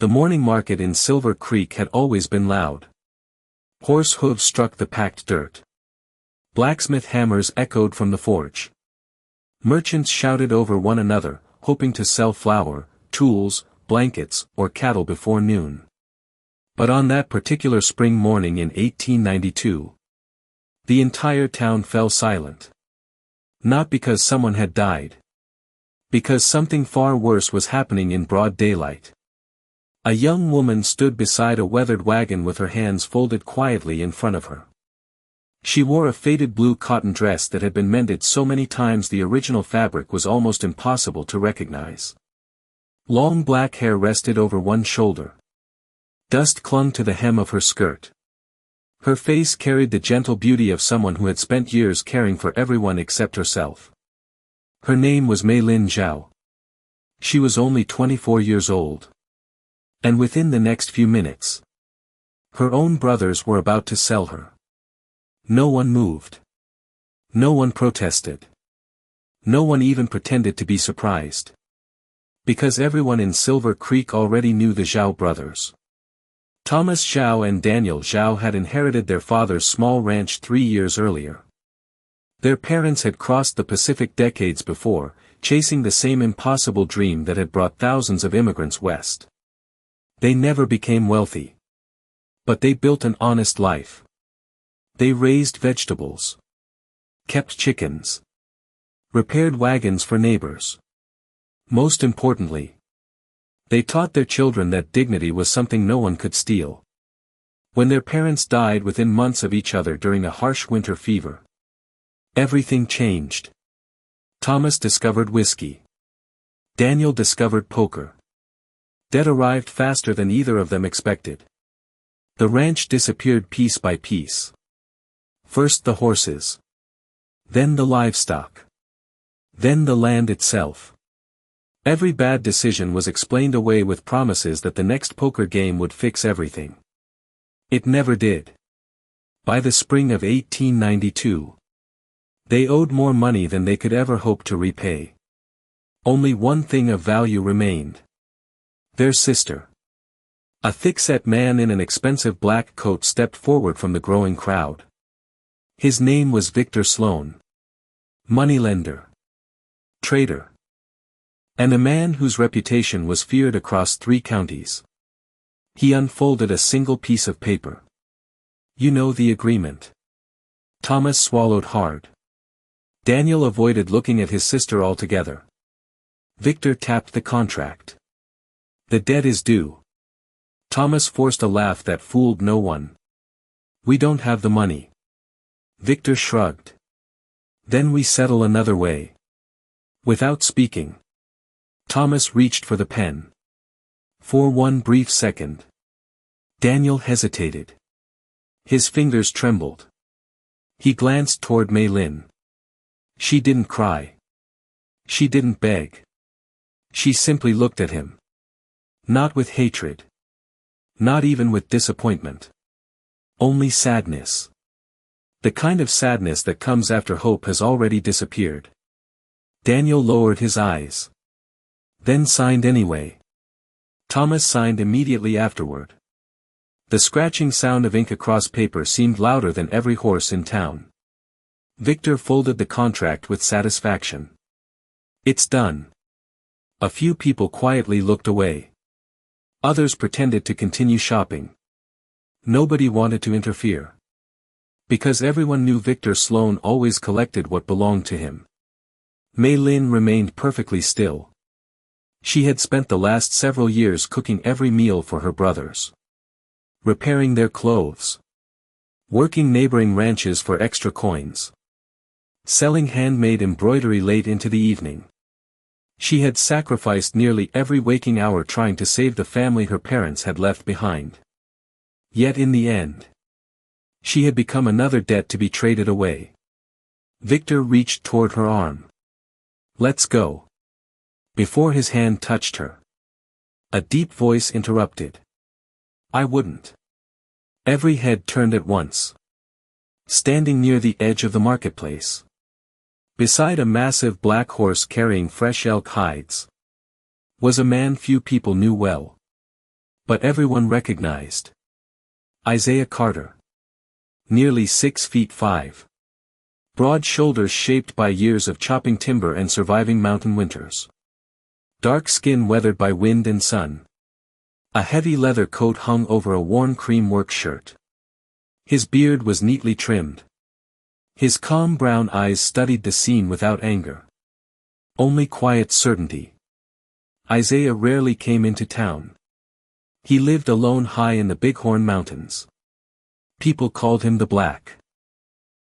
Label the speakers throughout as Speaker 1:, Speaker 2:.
Speaker 1: The morning market in Silver Creek had always been loud. Horse hooves struck the packed dirt. Blacksmith hammers echoed from the forge. Merchants shouted over one another, hoping to sell flour, tools, blankets, or cattle before noon. But on that particular spring morning in 1892, the entire town fell silent. Not because someone had died. Because something far worse was happening in broad daylight. A young woman stood beside a weathered wagon with her hands folded quietly in front of her. She wore a faded blue cotton dress that had been mended so many times the original fabric was almost impossible to recognize. Long black hair rested over one shoulder. Dust clung to the hem of her skirt. Her face carried the gentle beauty of someone who had spent years caring for everyone except herself. Her name was Mei Lin Zhao. She was only 24 years old. And within the next few minutes, her own brothers were about to sell her. No one moved. No one protested. No one even pretended to be surprised. Because everyone in Silver Creek already knew the Zhao brothers. Thomas Zhao and Daniel Zhao had inherited their father's small ranch 3 years earlier. Their parents had crossed the Pacific decades before, chasing the same impossible dream that had brought thousands of immigrants west. They never became wealthy. But they built an honest life. They raised vegetables. Kept chickens. Repaired wagons for neighbors. Most importantly, they taught their children that dignity was something no one could steal. When their parents died within months of each other during a harsh winter fever, everything changed. Thomas discovered whiskey. Daniel discovered poker. Debt arrived faster than either of them expected. The ranch disappeared piece by piece. First the horses. Then the livestock. Then the land itself. Every bad decision was explained away with promises that the next poker game would fix everything. It never did. By the spring of 1892, they owed more money than they could ever hope to repay. Only one thing of value remained. Their sister. A thick-set man in an expensive black coat stepped forward from the growing crowd. His name was Victor Sloan. Moneylender. Trader. And a man whose reputation was feared across 3 counties. He unfolded a single piece of paper. You know the agreement. Thomas swallowed hard. Daniel avoided looking at his sister altogether. Victor tapped the contract. The debt is due. Thomas forced a laugh that fooled no one. We don't have the money. Victor shrugged. Then we settle another way. Without speaking, Thomas reached for the pen. For one brief second, Daniel hesitated. His fingers trembled. He glanced toward Mei Lin. She didn't cry. She didn't beg. She simply looked at him. Not with hatred. Not even with disappointment. Only sadness. The kind of sadness that comes after hope has already disappeared. Daniel lowered his eyes. Then signed anyway. Thomas signed immediately afterward. The scratching sound of ink across paper seemed louder than every horse in town. Victor folded the contract with satisfaction. It's done. A few people quietly looked away. Others pretended to continue shopping. Nobody wanted to interfere. Because everyone knew Victor Sloan always collected what belonged to him. Mei Lin remained perfectly still. She had spent the last several years cooking every meal for her brothers. Repairing their clothes. Working neighboring ranches for extra coins. Selling handmade embroidery late into the evening. She had sacrificed nearly every waking hour trying to save the family her parents had left behind. Yet in the end, she had become another debt to be traded away. Victor reached toward her arm. Let's go. Before his hand touched her, a deep voice interrupted. I wouldn't. Every head turned at once. Standing near the edge of the marketplace, beside a massive black horse carrying fresh elk hides, was a man few people knew well. But everyone recognized Isaiah Carter. Nearly 6 feet 5. Broad shoulders shaped by years of chopping timber and surviving mountain winters. Dark skin weathered by wind and sun. A heavy leather coat hung over a worn cream work shirt. His beard was neatly trimmed. His calm brown eyes studied the scene without anger. Only quiet certainty. Isaiah rarely came into town. He lived alone high in the Bighorn Mountains. People called him the Black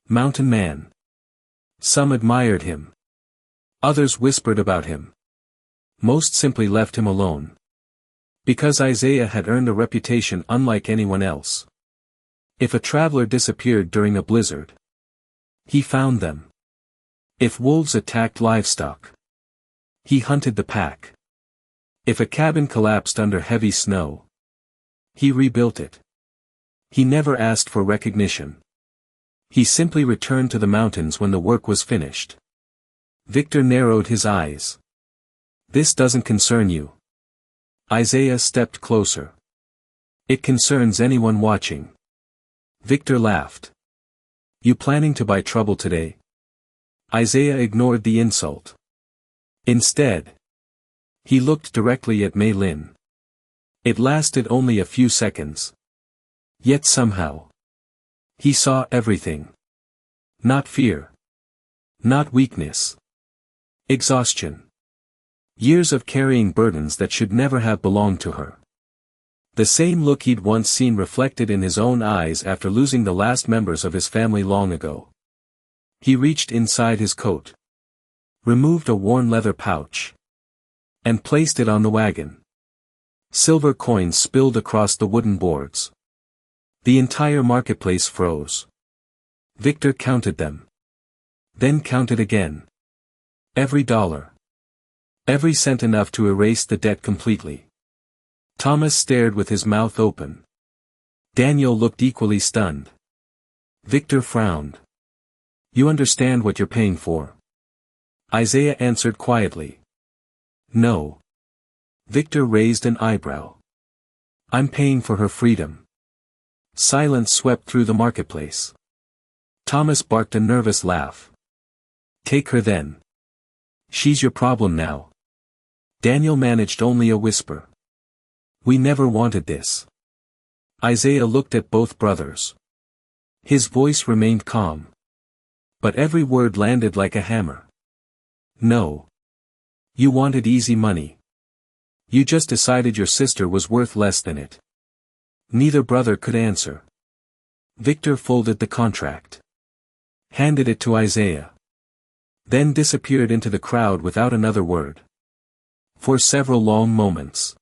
Speaker 1: Mountain Man. Some admired him. Others whispered about him. Most simply left him alone. Because Isaiah had earned a reputation unlike anyone else. If a traveler disappeared during a blizzard, he found them. If wolves attacked livestock, he hunted the pack. If a cabin collapsed under heavy snow, he rebuilt it. He never asked for recognition. He simply returned to the mountains when the work was finished. Victor narrowed his eyes. This doesn't concern you. Isaiah stepped closer. It concerns anyone watching. Victor laughed. You planning to buy trouble today? Isaiah ignored the insult. Instead, he looked directly at Mei Lin. It lasted only a few seconds. Yet somehow, he saw everything. Not fear. Not weakness. Exhaustion. Years of carrying burdens that should never have belonged to her. The same look he'd once seen reflected in his own eyes after losing the last members of his family long ago. He reached inside his coat. Removed a worn leather pouch. And placed it on the wagon. Silver coins spilled across the wooden boards. The entire marketplace froze. Victor counted them. Then counted again. Every dollar. Every cent, enough to erase the debt completely. Thomas stared with his mouth open. Daniel looked equally stunned. Victor frowned. You understand what you're paying for? Isaiah answered quietly. No. Victor raised an eyebrow. I'm paying for her freedom. Silence swept through the marketplace. Thomas barked a nervous laugh. Take her then. She's your problem now. Daniel managed only a whisper. We never wanted this. Isaiah looked at both brothers. His voice remained calm. But every word landed like a hammer. No. You wanted easy money. You just decided your sister was worth less than it. Neither brother could answer. Victor folded the contract. Handed it to Isaiah. Then disappeared into the crowd without another word. For several long moments.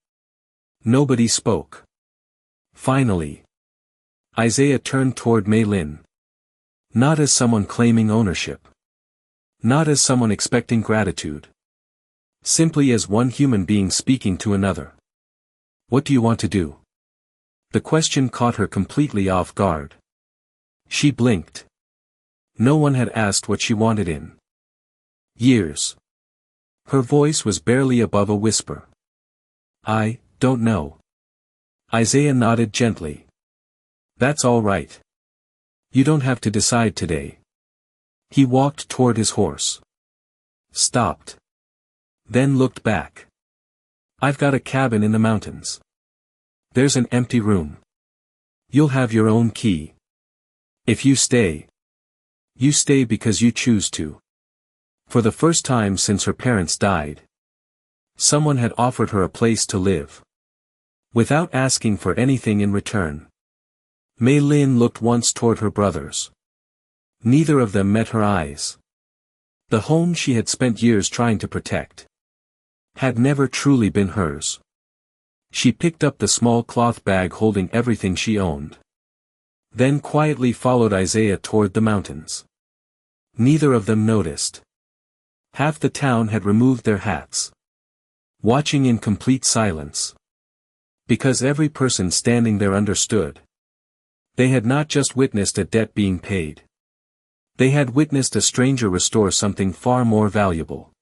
Speaker 1: Nobody spoke. Finally, Isaiah turned toward Mei Lin. Not as someone claiming ownership. Not as someone expecting gratitude. Simply as one human being speaking to another. What do you want to do? The question caught her completely off guard. She blinked. No one had asked what she wanted in years. Her voice was barely above a whisper. I don't know. Isaiah nodded gently. That's all right. You don't have to decide today. He walked toward his horse. Stopped. Then looked back. I've got a cabin in the mountains. There's an empty room. You'll have your own key. If you stay because you choose to. For the first time since her parents died, someone had offered her a place to live. Without asking for anything in return. Mei Lin looked once toward her brothers. Neither of them met her eyes. The home she had spent years trying to protect had never truly been hers. She picked up the small cloth bag holding everything she owned. Then quietly followed Isaiah toward the mountains. Neither of them noticed. Half the town had removed their hats. Watching in complete silence. Because every person standing there understood. They had not just witnessed a debt being paid. They had witnessed a stranger restore something far more valuable.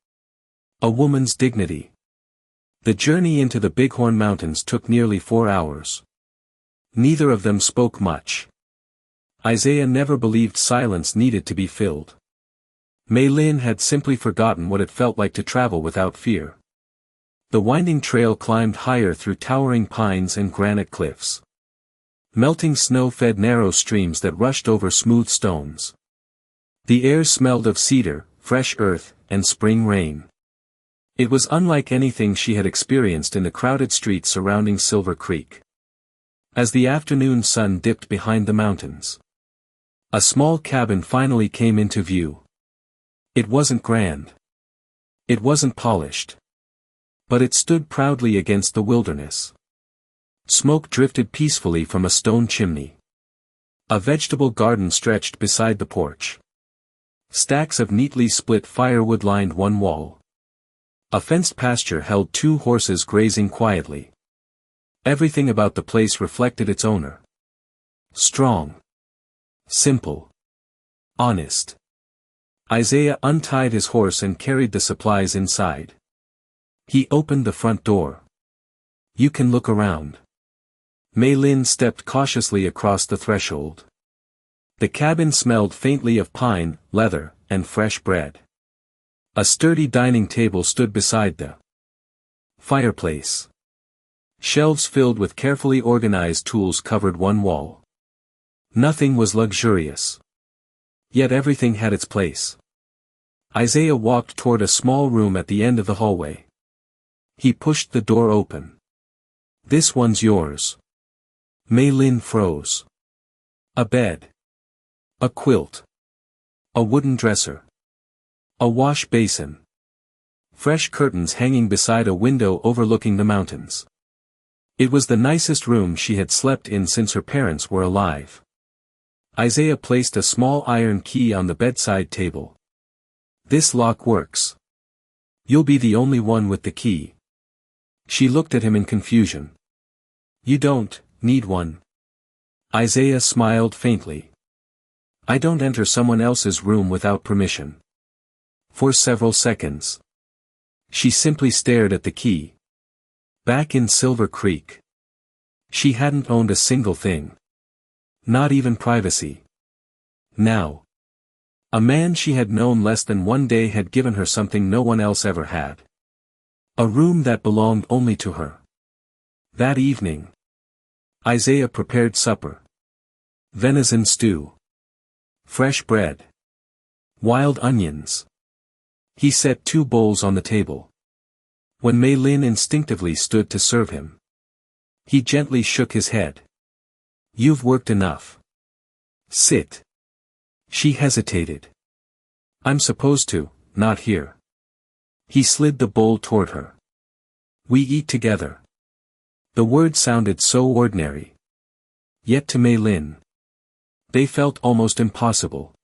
Speaker 1: A woman's dignity. The journey into the Bighorn Mountains took nearly 4 hours. Neither of them spoke much. Isaiah never believed silence needed to be filled. Mei Lin had simply forgotten what it felt like to travel without fear. The winding trail climbed higher through towering pines and granite cliffs. Melting snow fed narrow streams that rushed over smooth stones. The air smelled of cedar, fresh earth, and spring rain. It was unlike anything she had experienced in the crowded streets surrounding Silver Creek. As the afternoon sun dipped behind the mountains, a small cabin finally came into view. It wasn't grand. It wasn't polished. But it stood proudly against the wilderness. Smoke drifted peacefully from a stone chimney. A vegetable garden stretched beside the porch. Stacks of neatly split firewood lined one wall. A fenced pasture held 2 horses grazing quietly. Everything about the place reflected its owner. Strong. Simple. Honest. Isaiah untied his horse and carried the supplies inside. He opened the front door. You can look around. Mei Lin stepped cautiously across the threshold. The cabin smelled faintly of pine, leather, and fresh bread. A sturdy dining table stood beside the fireplace. Shelves filled with carefully organized tools covered one wall. Nothing was luxurious. Yet everything had its place. Isaiah walked toward a small room at the end of the hallway. He pushed the door open. This one's yours. Mei Lin froze. A bed. A quilt. A wooden dresser. A wash basin. Fresh curtains hanging beside a window overlooking the mountains. It was the nicest room she had slept in since her parents were alive. Isaiah placed a small iron key on the bedside table. This lock works. You'll be the only one with the key. She looked at him in confusion. You don't need one. Isaiah smiled faintly. I don't enter someone else's room without permission. For several seconds, she simply stared at the key. Back in Silver Creek, she hadn't owned a single thing. Not even privacy. Now, a man she had known less than 1 day had given her something no one else ever had. A room that belonged only to her. That evening, Isaiah prepared supper. Venison stew. Fresh bread. Wild onions. He set 2 bowls on the table. When Mei Lin instinctively stood to serve him, he gently shook his head. You've worked enough. Sit. She hesitated. I'm supposed to, not here. He slid the bowl toward her. We eat together. The word sounded so ordinary. Yet to Mei Lin, they felt almost impossible.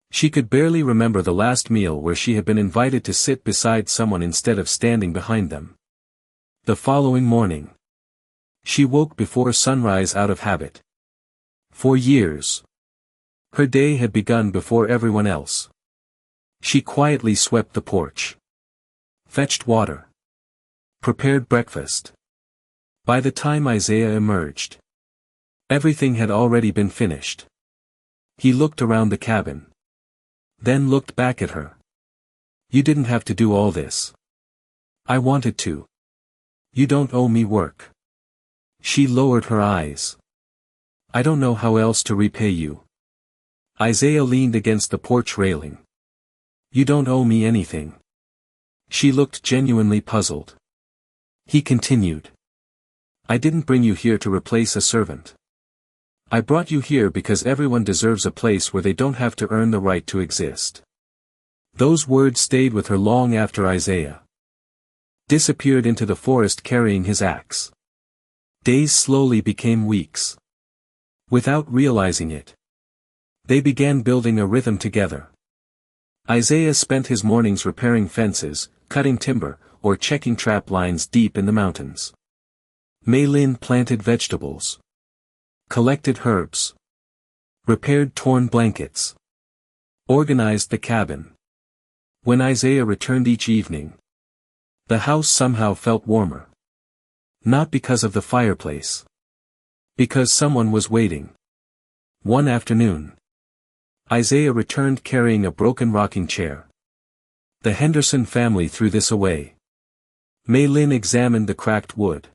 Speaker 1: She could barely remember the last meal where she had been invited to sit beside someone instead of standing behind them. The following morning, she woke before sunrise out of habit. For years, her day had begun before everyone else. She quietly swept the porch. Fetched water. Prepared breakfast. By the time Isaiah emerged, everything had already been finished. He looked around the cabin. Then looked back at her. You didn't have to do all this. I wanted to. You don't owe me work. She lowered her eyes. I don't know how else to repay you. Isaiah leaned against the porch railing. You don't owe me anything. She looked genuinely puzzled. He continued. I didn't bring you here to replace a servant. I brought you here because everyone deserves a place where they don't have to earn the right to exist. Those words stayed with her long after Isaiah disappeared into the forest carrying his axe. Days slowly became weeks. Without realizing it, they began building a rhythm together. Isaiah spent his mornings repairing fences, cutting timber, or checking trap lines deep in the mountains. Mei Lin planted vegetables, collected herbs, repaired torn blankets, organized the cabin. When Isaiah returned each evening, The house somehow felt warmer. Not because of the fireplace. Because someone was waiting. One afternoon, Isaiah returned carrying a broken rocking chair. The Henderson family threw this away. Mei Lin examined the cracked wood.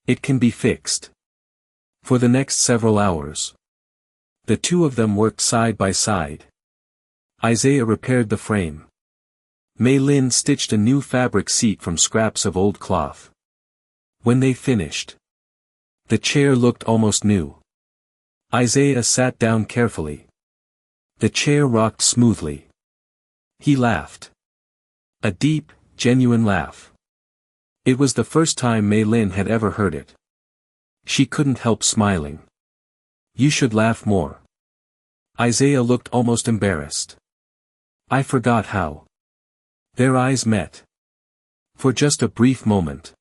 Speaker 1: It can be fixed. For the next several hours, the two of them worked side by side. Isaiah repaired the frame. Mei Lin stitched a new fabric seat from scraps of old cloth. When they finished, the chair looked almost new. Isaiah sat down carefully. The chair rocked smoothly. He laughed. A deep, genuine laugh. It was the first time Mei Lin had ever heard it. She couldn't help smiling. You should laugh more. Isaiah looked almost embarrassed. I forgot how. Their eyes met. For just a brief moment.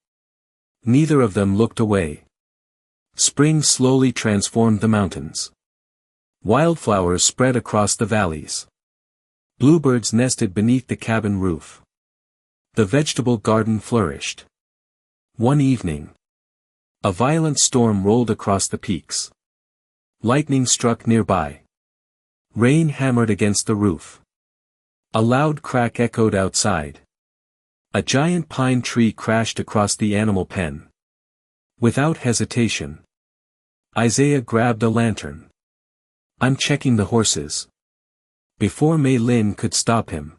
Speaker 1: Neither of them looked away. Spring slowly transformed the mountains. Wildflowers spread across the valleys. Bluebirds nested beneath the cabin roof. The vegetable garden flourished. One evening, a violent storm rolled across the peaks. Lightning struck nearby. Rain hammered against the roof. A loud crack echoed outside. A giant pine tree crashed across the animal pen. Without hesitation, Isaiah grabbed a lantern. I'm checking the horses. Before Mei Lin could stop him,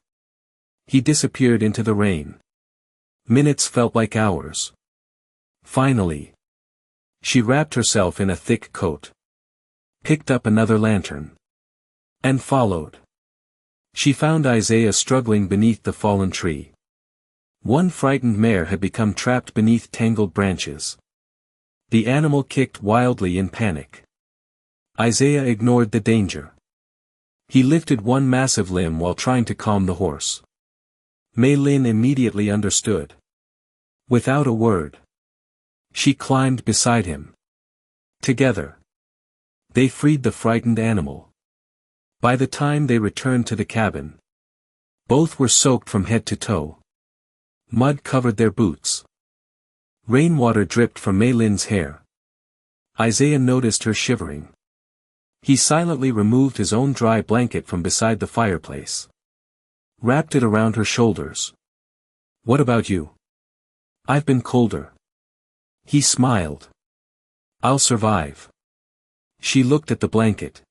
Speaker 1: he disappeared into the rain. Minutes felt like hours. Finally, she wrapped herself in a thick coat, picked up another lantern, and followed. She found Isaiah struggling beneath the fallen tree. One frightened mare had become trapped beneath tangled branches. The animal kicked wildly in panic. Isaiah ignored the danger. He lifted one massive limb while trying to calm the horse. Mei Lin immediately understood. Without a word, she climbed beside him. Together, they freed the frightened animal. By the time they returned to the cabin, both were soaked from head to toe. Mud covered their boots. Rainwater dripped from Mei Lin's hair. Isaiah noticed her shivering. He silently removed his own dry blanket from beside the fireplace. Wrapped it around her shoulders. What about you? I've been colder. He smiled. I'll survive. She looked at the blanket.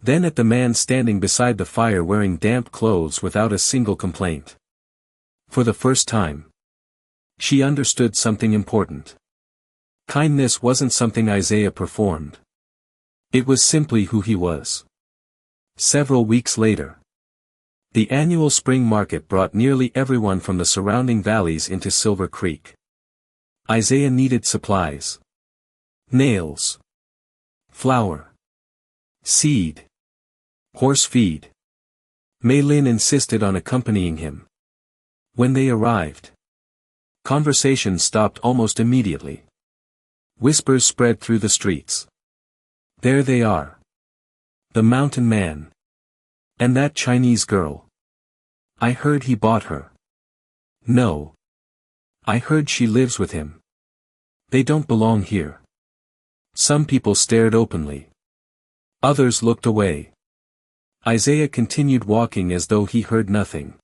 Speaker 1: Then at the man standing beside the fire wearing damp clothes without a single complaint. For the first time, she understood something important. Kindness wasn't something Isaiah performed. It was simply who he was. Several weeks later, the annual spring market brought nearly everyone from the surrounding valleys into Silver Creek. Isaiah needed supplies. Nails. Flour. Seed. Horse feed. Mei Lin insisted on accompanying him. When they arrived, conversation stopped almost immediately. Whispers spread through the streets. There they are. The mountain man. And that Chinese girl. I heard he bought her. No. I heard she lives with him. They don't belong here. Some people stared openly. Others looked away. Isaiah continued walking as though he heard nothing.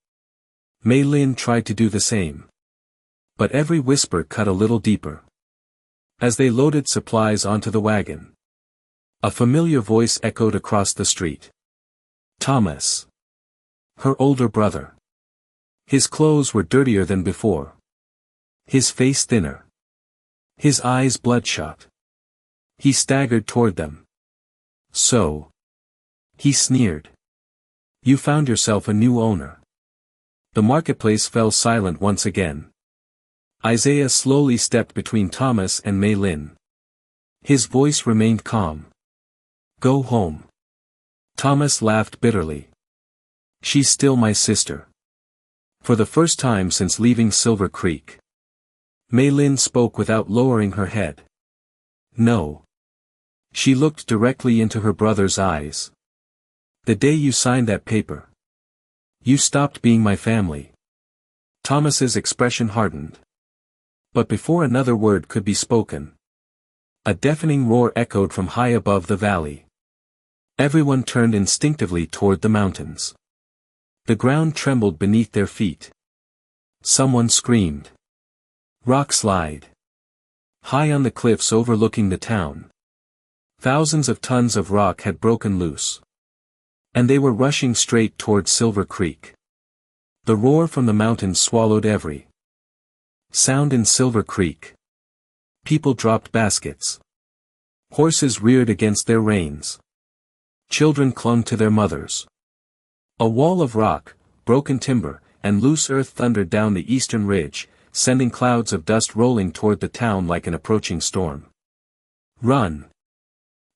Speaker 1: Mei Lin tried to do the same. But every whisper cut a little deeper. As they loaded supplies onto the wagon, a familiar voice echoed across the street. Thomas. Her older brother. His clothes were dirtier than before. His face thinner. His eyes bloodshot. He staggered toward them. So. He sneered. You found yourself a new owner. The marketplace fell silent once again. Isaiah slowly stepped between Thomas and Mei Lin. His voice remained calm. Go home. Thomas laughed bitterly. She's still my sister. For the first time since leaving Silver Creek, Mei Lin spoke without lowering her head. No. She looked directly into her brother's eyes. The day you signed that paper, you stopped being my family. Thomas's expression hardened. But before another word could be spoken, a deafening roar echoed from high above the valley. Everyone turned instinctively toward the mountains. The ground trembled beneath their feet. Someone screamed. Rockslide. High on the cliffs overlooking the town, thousands of tons of rock had broken loose, and they were rushing straight toward Silver Creek. The roar from the mountains swallowed every sound in Silver Creek. People dropped baskets. Horses reared against their reins. Children clung to their mothers. A wall of rock, broken timber, and loose earth thundered down the eastern ridge, sending clouds of dust rolling toward the town like an approaching storm. Run!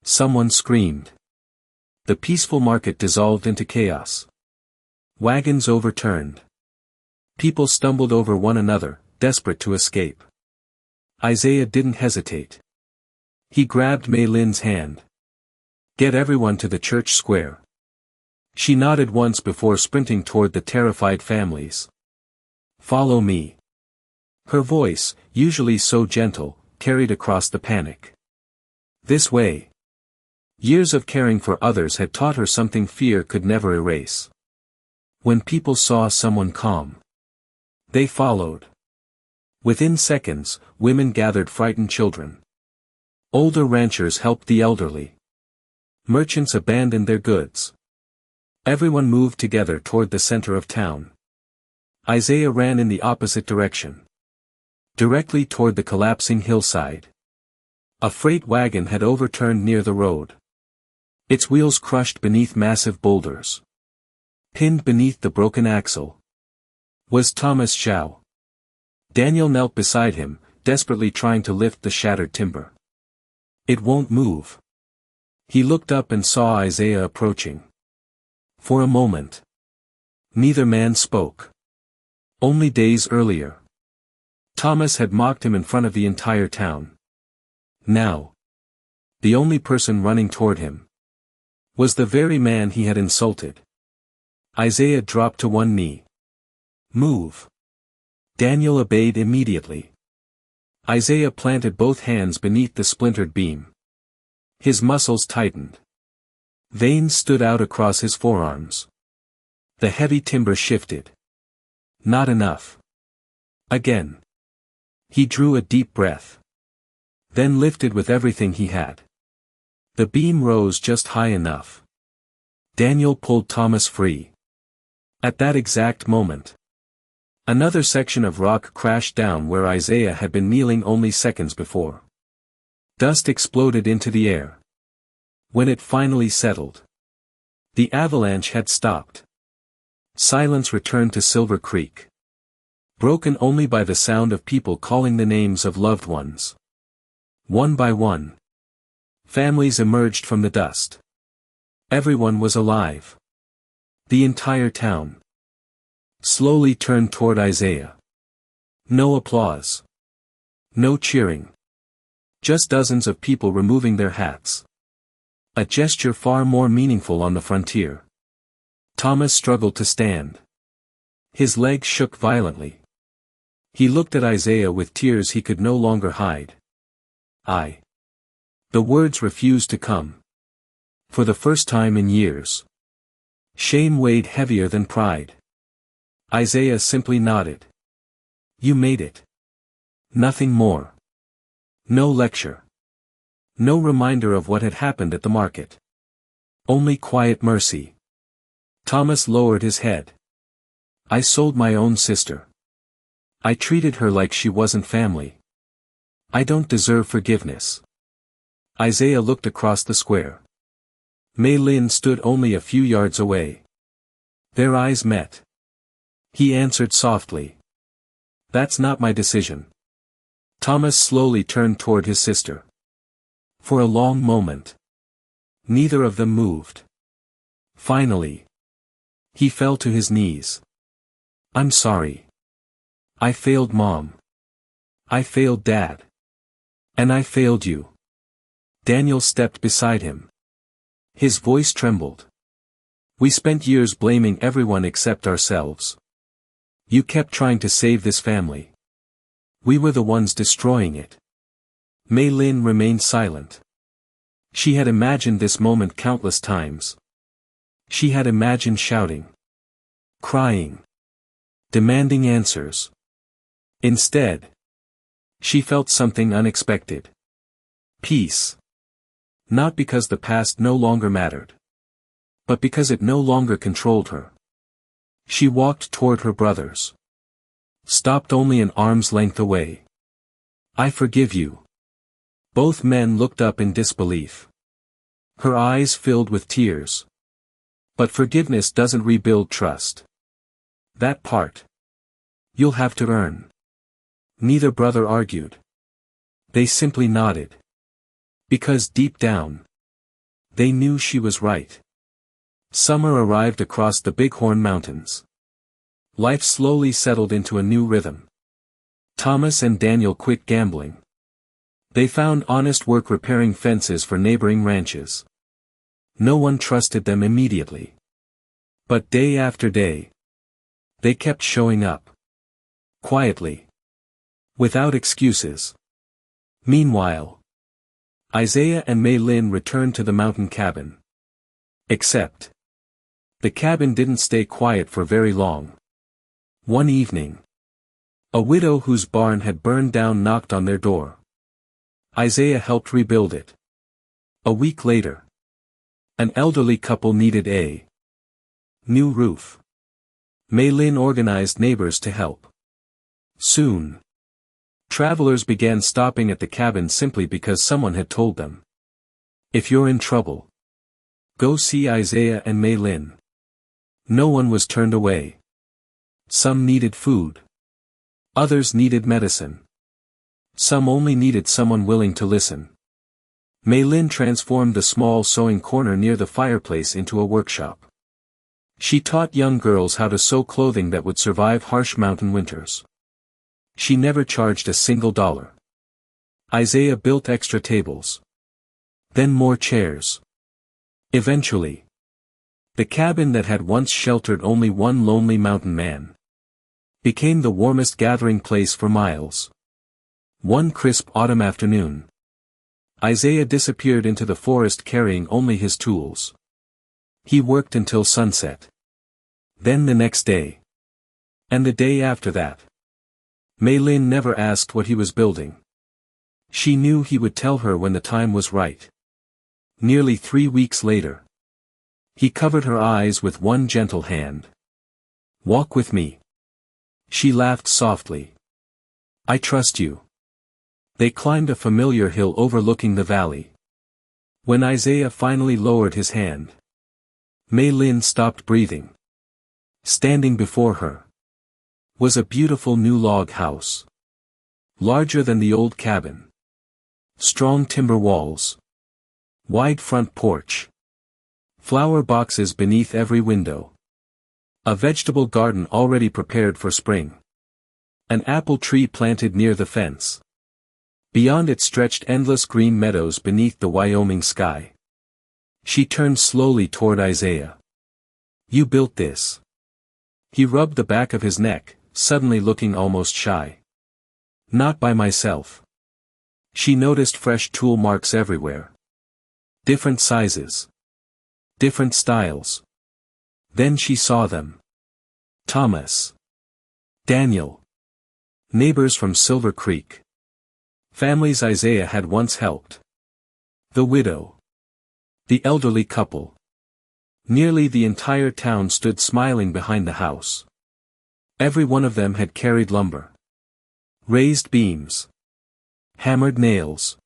Speaker 1: Someone screamed. The peaceful market dissolved into chaos. Wagons overturned. People stumbled over one another, desperate to escape. Isaiah didn't hesitate. He grabbed Mei Lin's hand. Get everyone to the church square. She nodded once before sprinting toward the terrified families. Follow me. Her voice, usually so gentle, carried across the panic. This way. Years of caring for others had taught her something fear could never erase. When people saw someone calm, they followed. Within seconds, women gathered frightened children. Older ranchers helped the elderly. Merchants abandoned their goods. Everyone moved together toward the center of town. Isaiah ran in the opposite direction. Directly toward the collapsing hillside. A freight wagon had overturned near the road. Its wheels crushed beneath massive boulders. Pinned beneath the broken axle was Thomas Zhao. Daniel knelt beside him, desperately trying to lift the shattered timber. It won't move. He looked up and saw Isaiah approaching. For a moment, neither man spoke. Only days earlier, Thomas had mocked him in front of the entire town. Now, the only person running toward him was the very man he had insulted. Isaiah dropped to one knee. Move. Daniel obeyed immediately. Isaiah planted both hands beneath the splintered beam. His muscles tightened. Veins stood out across his forearms. The heavy timber shifted. Not enough. Again. He drew a deep breath. Then lifted with everything he had. The beam rose just high enough. Daniel pulled Thomas free. At that exact moment, another section of rock crashed down where Isaiah had been kneeling only seconds before. Dust exploded into the air. When it finally settled, the avalanche had stopped. Silence returned to Silver Creek. Broken only by the sound of people calling the names of loved ones. One by one, families emerged from the dust. Everyone was alive. The entire town slowly turned toward Isaiah. No applause. No cheering. Just dozens of people removing their hats. A gesture far more meaningful on the frontier. Thomas struggled to stand. His legs shook violently. He looked at Isaiah with tears he could no longer hide. The words refused to come. For the first time in years. Shame weighed heavier than pride. Isaiah simply nodded. You made it. Nothing more. No lecture. No reminder of what had happened at the market. Only quiet mercy. Thomas lowered his head. I sold my own sister. I treated her like she wasn't family. I don't deserve forgiveness. Isaiah looked across the square. Mei Lin stood only a few yards away. Their eyes met. He answered softly. That's not my decision. Thomas slowly turned toward his sister. For a long moment, neither of them moved. Finally, he fell to his knees. I'm sorry. I failed Mom. I failed Dad. And I failed you. Daniel stepped beside him. His voice trembled. We spent years blaming everyone except ourselves. You kept trying to save this family. We were the ones destroying it. Mei Lin remained silent. She had imagined this moment countless times. She had imagined shouting, crying, demanding answers. Instead, she felt something unexpected. Peace. Not because the past no longer mattered, but because it no longer controlled her. She walked toward her brothers. Stopped only an arm's length away. I forgive you. Both men looked up in disbelief. Her eyes filled with tears. But forgiveness doesn't rebuild trust. That part, you'll have to earn. Neither brother argued. They simply nodded. Because deep down, they knew she was right. Summer arrived across the Bighorn Mountains. Life slowly settled into a new rhythm. Thomas and Daniel quit gambling. They found honest work repairing fences for neighboring ranches. No one trusted them immediately. But day after day, they kept showing up. Quietly. Without excuses. Meanwhile, Isaiah and Mei Lin returned to the mountain cabin. Except, the cabin didn't stay quiet for very long. One evening, a widow whose barn had burned down knocked on their door. Isaiah helped rebuild it. A week later, an elderly couple needed a new roof. Mei Lin organized neighbors to help. Soon, travelers began stopping at the cabin simply because someone had told them. If you're in trouble, go see Isaiah and Mei Lin. No one was turned away. Some needed food. Others needed medicine. Some only needed someone willing to listen. Mei Lin transformed the small sewing corner near the fireplace into a workshop. She taught young girls how to sew clothing that would survive harsh mountain winters. She never charged a single dollar. Isaiah built extra tables. Then more chairs. Eventually, the cabin that had once sheltered only one lonely mountain man became the warmest gathering place for miles. One crisp autumn afternoon, Isaiah disappeared into the forest carrying only his tools. He worked until sunset. Then the next day. And the day after that. Mei Lin never asked what he was building. She knew he would tell her when the time was right. Nearly 3 weeks later, he covered her eyes with one gentle hand. Walk with me. She laughed softly. I trust you. They climbed a familiar hill overlooking the valley. When Isaiah finally lowered his hand, Mei Lin stopped breathing. Standing before her was a beautiful new log house. Larger than the old cabin. Strong timber walls. Wide front porch. Flower boxes beneath every window. A vegetable garden already prepared for spring. An apple tree planted near the fence. Beyond it stretched endless green meadows beneath the Wyoming sky. She turned slowly toward Isaiah. You built this. He rubbed the back of his neck, suddenly looking almost shy. Not by myself. She noticed fresh tool marks everywhere. Different sizes. Different styles. Then she saw them. Thomas. Daniel. Neighbors from Silver Creek. Families Isaiah had once helped. The widow. The elderly couple. Nearly the entire town stood smiling behind the house. Every one of them had carried lumber. Raised beams. Hammered nails.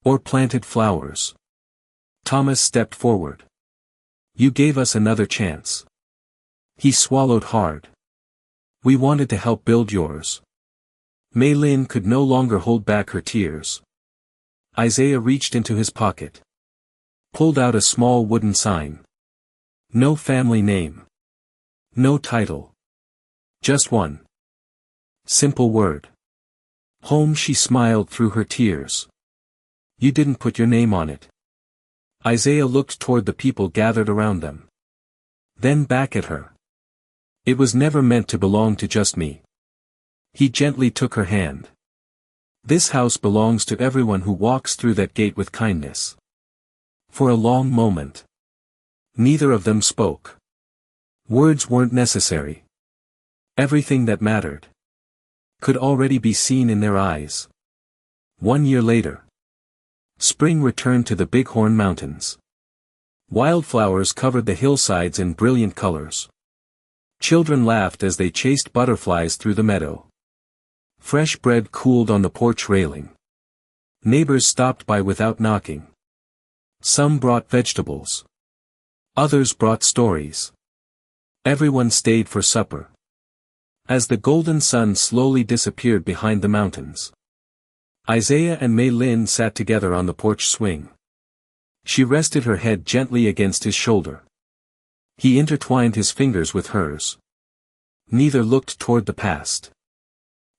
Speaker 1: Or planted flowers. Thomas stepped forward. You gave us another chance. He swallowed hard. We wanted to help build yours. Mei Lin could no longer hold back her tears. Isaiah reached into his pocket. Pulled out a small wooden sign. No family name. No title. Just one. Simple word. Home. She smiled through her tears. You didn't put your name on it. Isaiah looked toward the people gathered around them. Then back at her. It was never meant to belong to just me. He gently took her hand. This house belongs to everyone who walks through that gate with kindness. For a long moment, neither of them spoke. Words weren't necessary. Everything that mattered could already be seen in their eyes. 1 year later, spring returned to the Bighorn Mountains. Wildflowers covered the hillsides in brilliant colors. Children laughed as they chased butterflies through the meadow. Fresh bread cooled on the porch railing. Neighbors stopped by without knocking. Some brought vegetables. Others brought stories. Everyone stayed for supper. As the golden sun slowly disappeared behind the mountains, Isaiah and Mei Lin sat together on the porch swing. She rested her head gently against his shoulder. He intertwined his fingers with hers. Neither looked toward the past.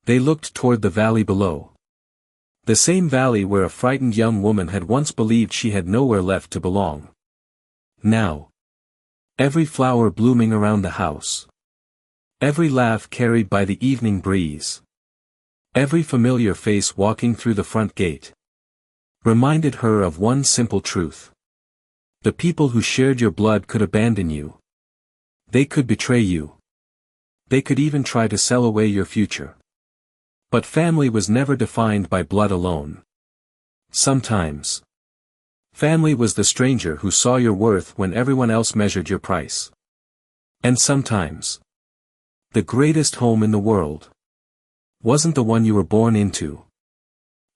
Speaker 1: They looked toward the valley below. The same valley where a frightened young woman had once believed she had nowhere left to belong. Now, every flower blooming around the house, every laugh carried by the evening breeze, every familiar face walking through the front gate, reminded her of one simple truth. The people who shared your blood could abandon you. They could betray you. They could even try to sell away your future. But family was never defined by blood alone. Sometimes, family was the stranger who saw your worth when everyone else measured your price. And sometimes, the greatest home in the world wasn't the one you were born into.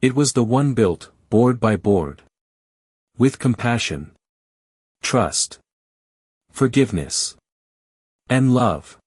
Speaker 1: It was the one built, board by board, with compassion, trust, forgiveness, and love.